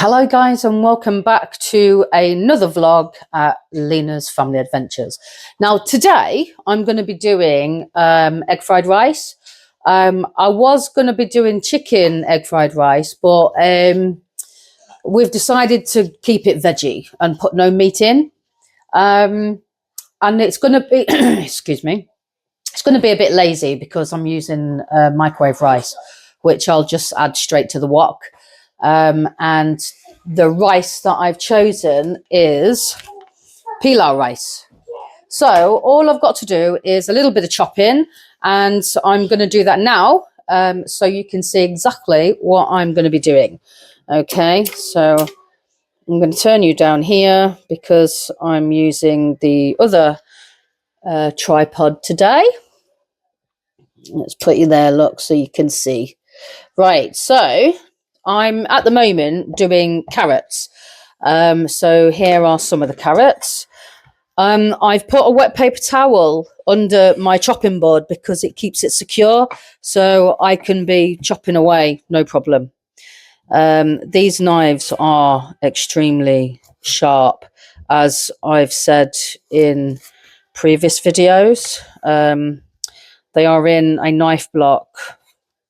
Hello guys, and welcome back to another vlog at Lena's Family Adventures. Now today I'm going to be doing egg fried rice. I was going to be doing chicken egg fried rice, but we've decided to keep it veggie and put no meat in. And it's going to be, excuse me, it's going to be a bit lazy because I'm using microwave rice, which I'll just add straight to the wok. And the rice that I've chosen is pilau rice. So all I've got to do is a little bit of chopping, and I'm going to do that now, so you can see exactly what I'm going to be doing. Okay, so I'm going to turn you down here because I'm using the other tripod today. Let's put you there, look, so you can see. Right, so I'm at the moment doing carrots. So here are some of the carrots. I've put a wet paper towel under my chopping board because it keeps it secure, so I can be chopping away, no problem. These knives are extremely sharp, as I've said in previous videos. They are in a knife block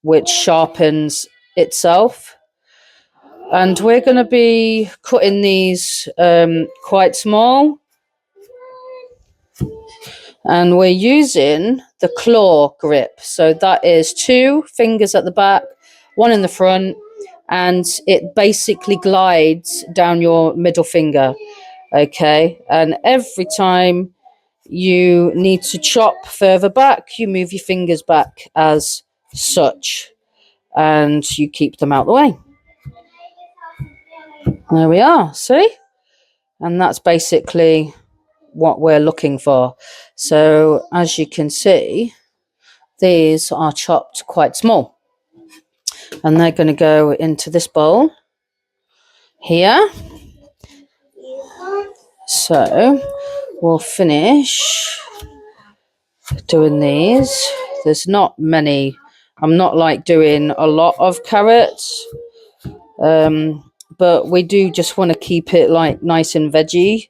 which sharpens itself. And we're going to be cutting these quite small. And we're using the claw grip. So that is 2 fingers at the back, 1 in the front, and it basically glides down your middle finger. Okay, and every time you need to chop further back, you move your fingers back as such, and you keep them out the way. There we are, see? And that's basically what we're looking for. So as you can see, these are chopped quite small. And they're going to go into this bowl here. So we'll finish doing these. There's not many. I'm not like doing a lot of carrots. But we do just want to keep it like nice and veggie.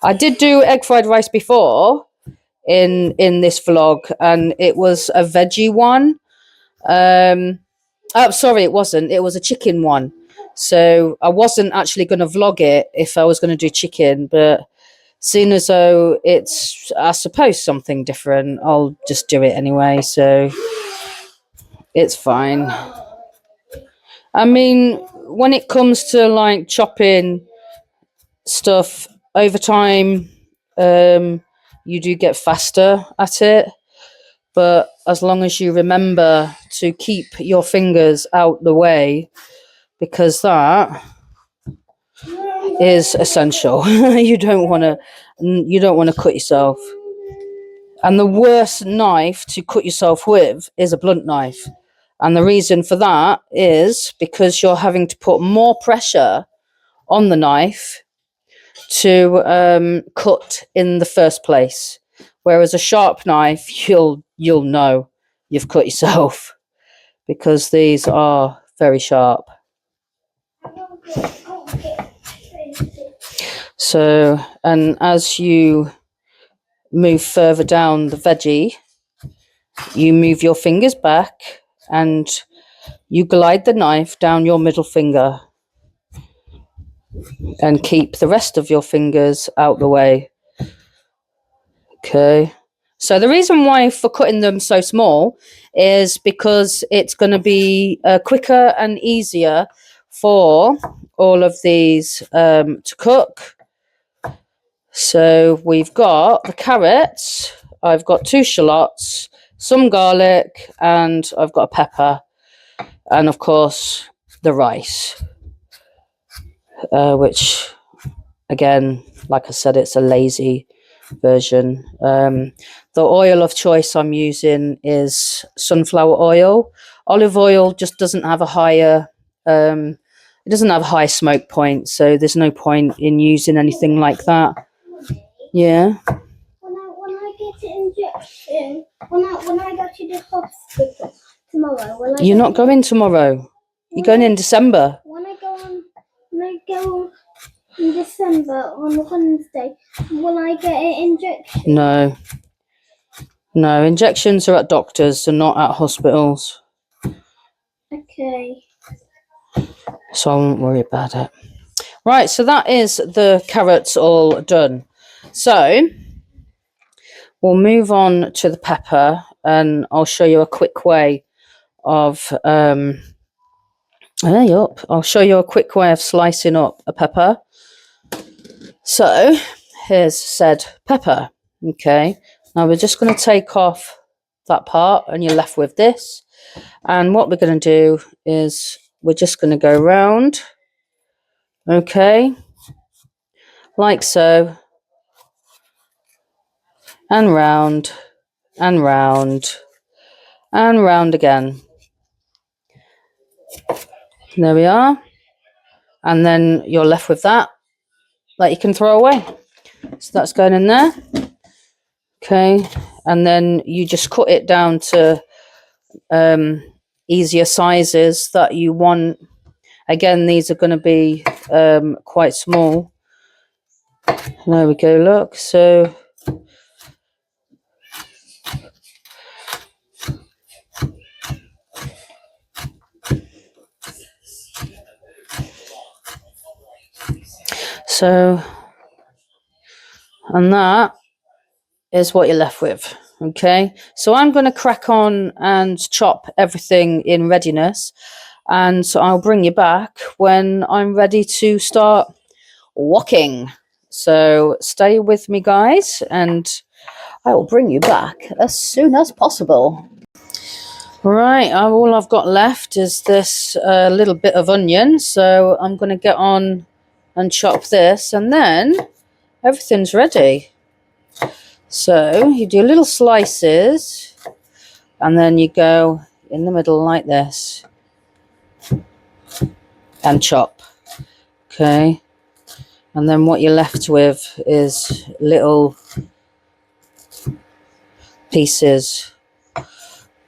I did do egg fried rice before in this vlog, and it was a veggie one. Oh, sorry, it wasn't. It was a chicken one. So I wasn't actually going to vlog it if I was going to do chicken, but seeing as though it's, I suppose, something different, I'll just do it anyway. So it's fine. I mean, when it comes to like chopping stuff over time, you do get faster at it, but as long as you remember to keep your fingers out the way, because that is essential. You don't want to cut yourself, and the worst knife to cut yourself with is a blunt knife. And the reason for that is because you're having to put more pressure on the knife to cut in the first place. Whereas a sharp knife, you'll know you've cut yourself because these are very sharp. So, and as you move further down the veggie, you move your fingers back and you glide the knife down your middle finger and keep the rest of your fingers out the way. Okay. So the reason why for cutting them so small is because it's going to be quicker and easier for all of these to cook. So we've got the carrots, I've got 2 shallots, some garlic, and I've got a pepper, and of course the rice, which again, like I said, it's a lazy version. The oil of choice I'm using is sunflower oil. Olive oil just doesn't have a higher it doesn't have a high smoke point, so there's no point in using anything like that. Yeah. When I get an injection, when I go to the hospital tomorrow, You're not going tomorrow. You're going in December. When go in December on Wednesday, will I get an injection? No. No, injections are at doctors and not at hospitals. Okay. So I won't worry about it. Right, so that is the carrots all done. So we'll move on to the pepper, and I'll show you a quick way of I'll show you a quick way of slicing up a pepper. So here's said pepper. Okay, now we're just going to take off that part, and you're left with this. And what we're going to do is we're just going to go round, okay, like so, and round, and round, and round again. There we are. And then you're left with that you can throw away. So that's going in there. Okay, and then you just cut it down to easier sizes that you want. Again, these are going to be quite small. There we go, look. So and that is what you're left with. Okay, so I'm going to crack on and chop everything in readiness, and so I'll bring you back when I'm ready to start walking. So stay with me, guys, and I will bring you back as soon as possible. Right, all I've got left is this little bit of onion, so I'm going to get on and chop this, and then everything's ready. So you do little slices, and then you go in the middle like this and chop. Okay, and then what you're left with is little pieces.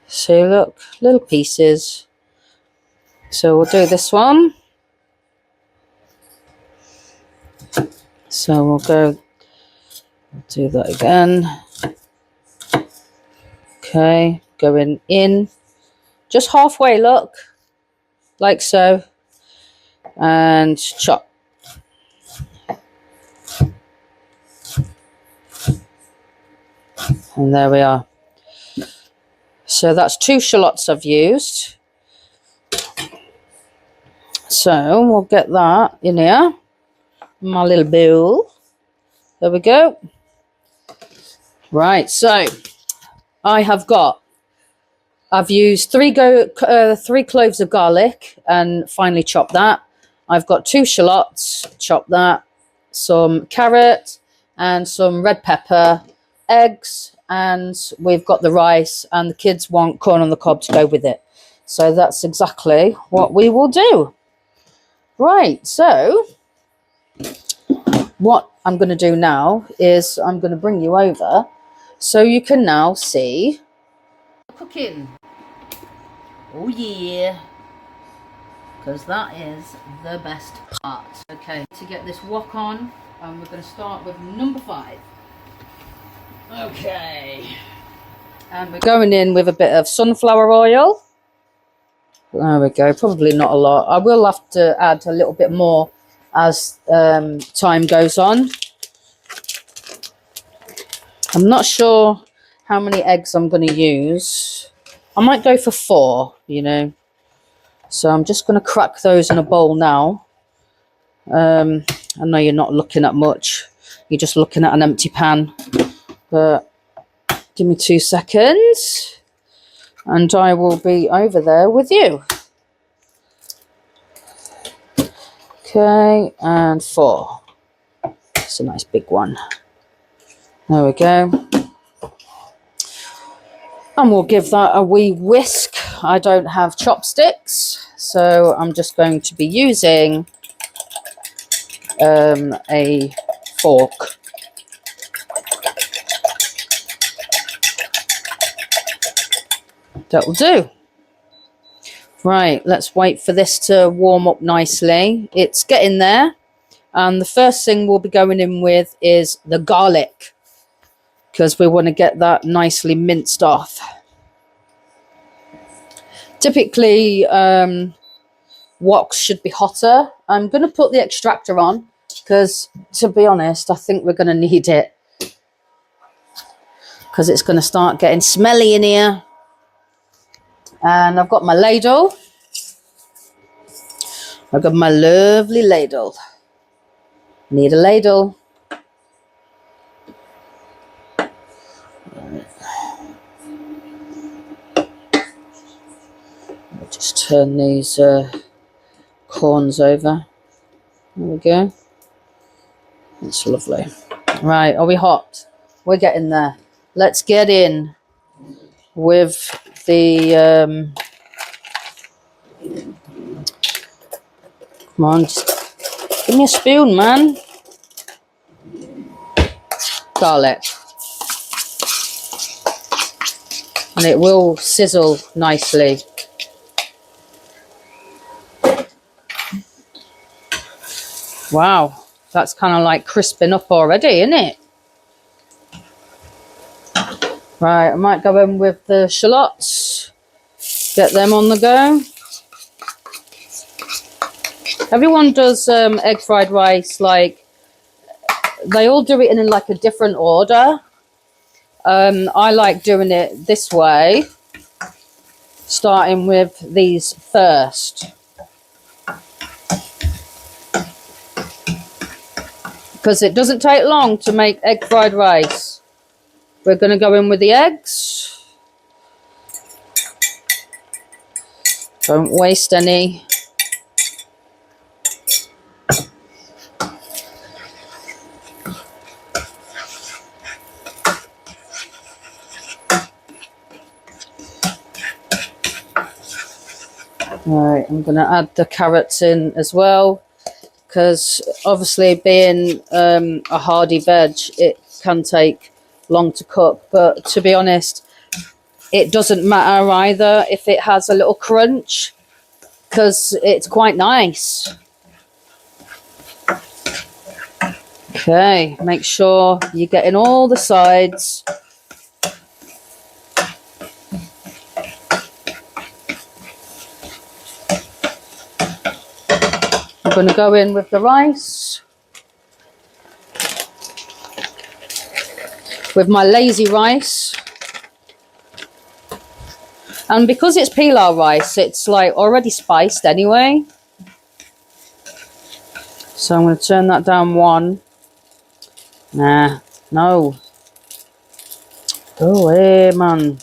So look, little pieces. So we'll do this one. So we'll go do that again. Okay, going in just halfway, look, like so, and chop. And there we are. So that's 2 shallots I've used. So we'll get that in here, my little bowl. There we go. Right, so I've used 3 cloves of garlic and finely chopped that. I've got 2 shallots, chopped that, some carrot and some red pepper, eggs, and we've got the rice, and the kids want corn on the cob to go with it. So that's exactly what we will do. Right, so what I'm going to do now is I'm going to bring you over so you can now see cooking. Oh yeah, because that is the best part. Okay, to get this wok on, and we're going to start with number 5. Okay, and we're going in with a bit of sunflower oil. There we go, probably not a lot. I will have to add a little bit more as time goes on. I'm not sure how many eggs I'm going to use. I might go for 4, you know. So I'm just going to crack those in a bowl now. I know you're not looking at much. You're just looking at an empty pan. But give me 2 seconds and I will be over there with you. Okay, and 4. It's a nice big one. There we go. And we'll give that a wee whisk. I don't have chopsticks, so I'm just going to be using a fork. That will do. Right, let's wait for this to warm up nicely. It's getting there. And the first thing we'll be going in with is the garlic, because we want to get that nicely minced off. Typically, woks should be hotter. I'm going to put the extractor on because, to be honest, I think we're going to need it because it's going to start getting smelly in here. And I've got my ladle. I've got my lovely ladle. Need a ladle. I'll just turn these corns over. There we go. That's lovely. Right, are we hot? We're getting there. Let's get in with the... come on, just give me a spoon, man. Garlic. And it will sizzle nicely. Wow, that's kind of like crisping up already, isn't it? Right, I might go in with the shallots. Get them on the go. Everyone does egg fried rice, like, they all do it in like a different order. I like doing it this way, starting with these first. Because it doesn't take long to make egg fried rice. We're going to go in with the eggs. Don't waste any. Right, I'm going to add the carrots in as well, because obviously being a hardy veg, it can take long to cook. But to be honest, it doesn't matter either if it has a little crunch, because it's quite nice. Okay, make sure you're getting all the sides. I'm going to go in with the rice. With my lazy rice. And because it's pilau rice, it's like already spiced anyway. So I'm going to turn that down one. Nah, no. Oh, hey, man.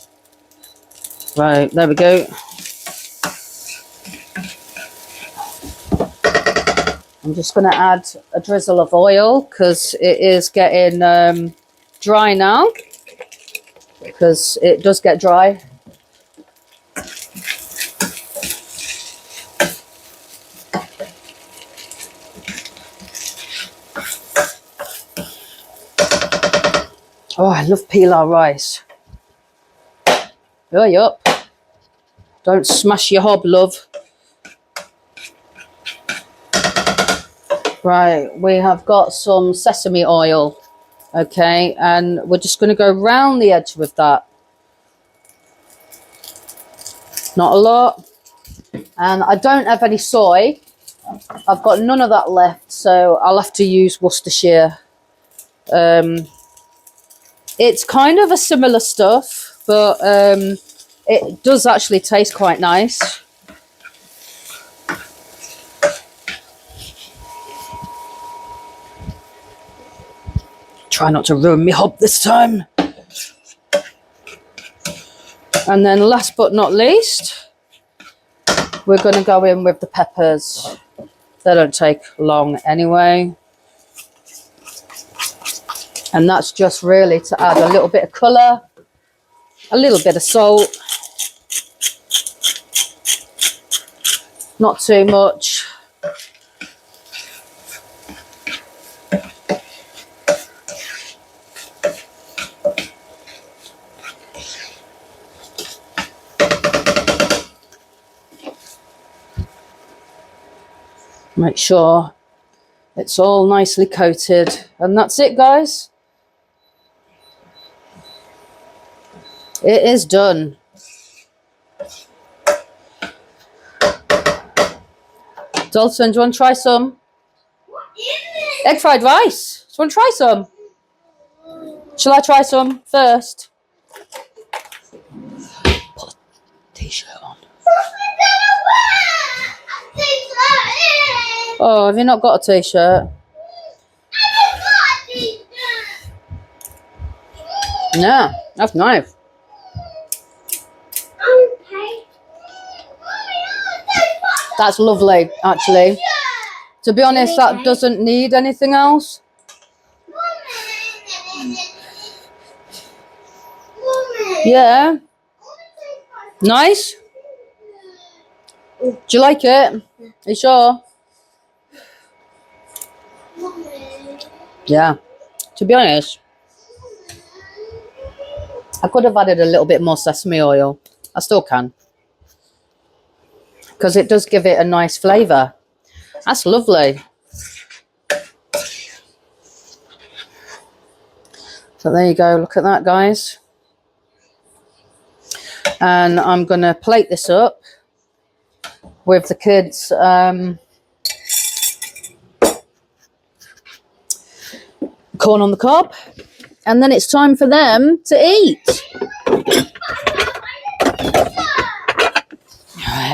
Right, there we go. I'm just going to add a drizzle of oil because it is getting dry now. Because it does get dry. Oh, I love pilau rice. Hurry up. Don't smash your hob, love. Right, we have got some sesame oil. Okay, and we're just going to go round the edge with that. Not a lot. And I don't have any soy. I've got none of that left, so I'll have to use Worcestershire. It's kind of a similar stuff, but it does actually taste quite nice. Try not to ruin me hob this time. And then last but not least, we're going to go in with the peppers. They don't take long anyway. And that's just really to add a little bit of colour, a little bit of salt. Not too much. Make sure it's all nicely coated. And that's it, guys. It is done. Dalton, do you want to try some? Egg fried rice. Do you want to try some? Shall I try some first? Put a t-shirt on. Oh, have you not got a t-shirt? Yeah, that's nice. That's lovely, actually. To be honest, that doesn't need anything else. Yeah. Nice? Do you like it? Are you sure? Yeah. To be honest, I could have added a little bit more sesame oil. I still can. Because it does give it a nice flavour. That's lovely. So there you go. Look at that, guys. And I'm going to plate this up with the kids' corn on the cob. And then it's time for them to eat.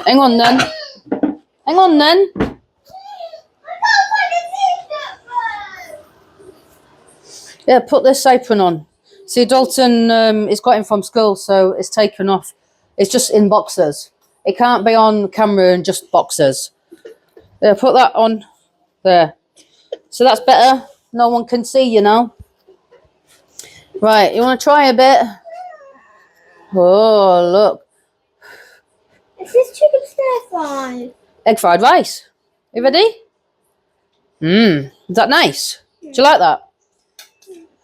Hang on then. Hang on then. Yeah, put this apron on. See, Dalton is got him from school, so it's taken off. It's just in boxers. It can't be on camera in just boxers. Yeah, put that on there. So that's better. No one can see you now. Right, you want to try a bit? Oh, look. Is this chicken stir fry? Egg fried rice. You ready? Is that nice? Do you like that?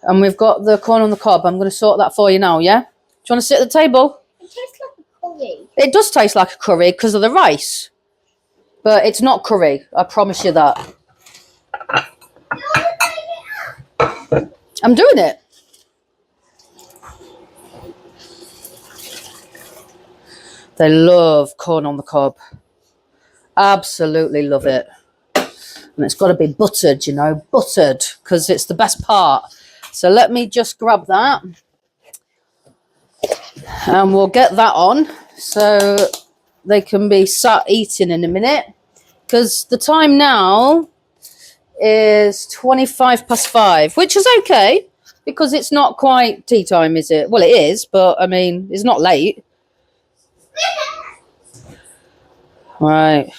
And we've got the corn on the cob. I'm going to sort that for you now, yeah? Do you want to sit at the table? It tastes like a curry. It does taste like a curry because of the rice. But it's not curry. I promise you that. I'm doing it. They love corn on the cob. Absolutely love it. And it's got to be buttered, you know, buttered, because it's the best part. So let me just grab that. And we'll get that on so they can be sat eating in a minute. Because the time now is 5:25, which is okay. Because it's not quite tea time, is it? Well, it is, but, I mean, it's not late. Right.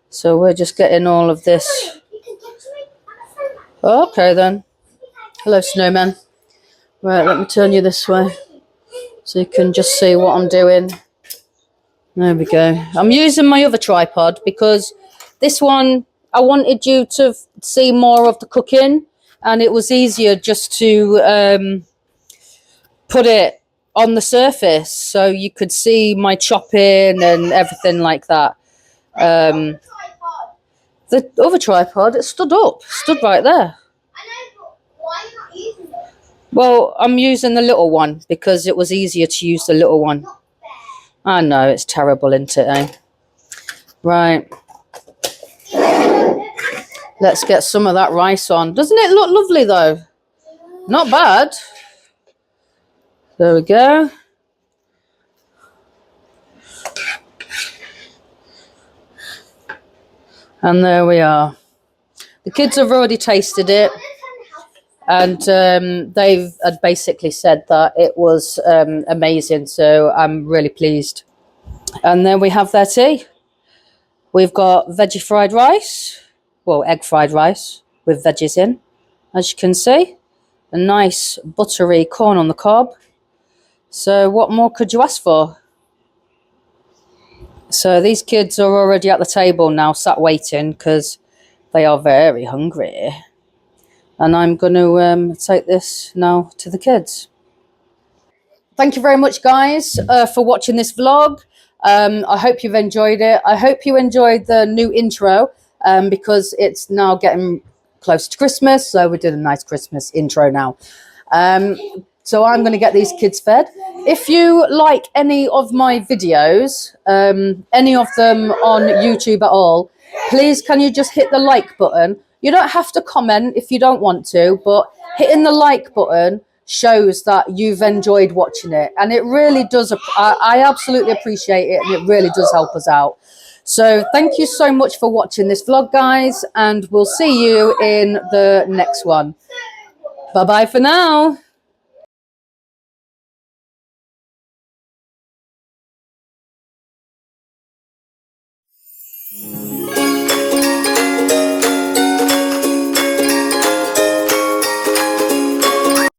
So we're just getting all of this. Okay then. Hello, snowman. Right, let me turn you this way so you can just see what I'm doing. There we go. I'm using my other tripod because this one, I wanted you to see more of the cooking, and it was easier just to put it on the surface so you could see my chopping and everything like that. The other tripod, it stood right there. I know, but why are you not using it? Well, I'm using the little one because it was easier to use the little one. Not fair. I know, it's terrible, isn't it, eh? Right. Let's get some of that rice on. Doesn't it look lovely, though? Not bad. There we go. And there we are. The kids have already tasted it. And they've basically said that it was amazing. So I'm really pleased. And then we have their tea. We've got veggie fried rice. Well, egg fried rice with veggies in, as you can see. A nice buttery corn on the cob. So what more could you ask for? So these kids are already at the table now, sat waiting, because they are very hungry. And I'm going to take this now to the kids. thank you very much, guys, for watching this vlog. I hope you've enjoyed it. I hope you enjoyed the new intro, because it's now getting close to Christmas, so we're doing a nice Christmas intro now. So I'm going to get these kids fed. If you like any of my videos, any of them on YouTube at all, please can you just hit the like button? You don't have to comment if you don't want to, but hitting the like button shows that you've enjoyed watching it, and it really does. I absolutely appreciate it, and it really does help us out. So thank you so much for watching this vlog, guys, and we'll see you in the next one. Bye bye for now.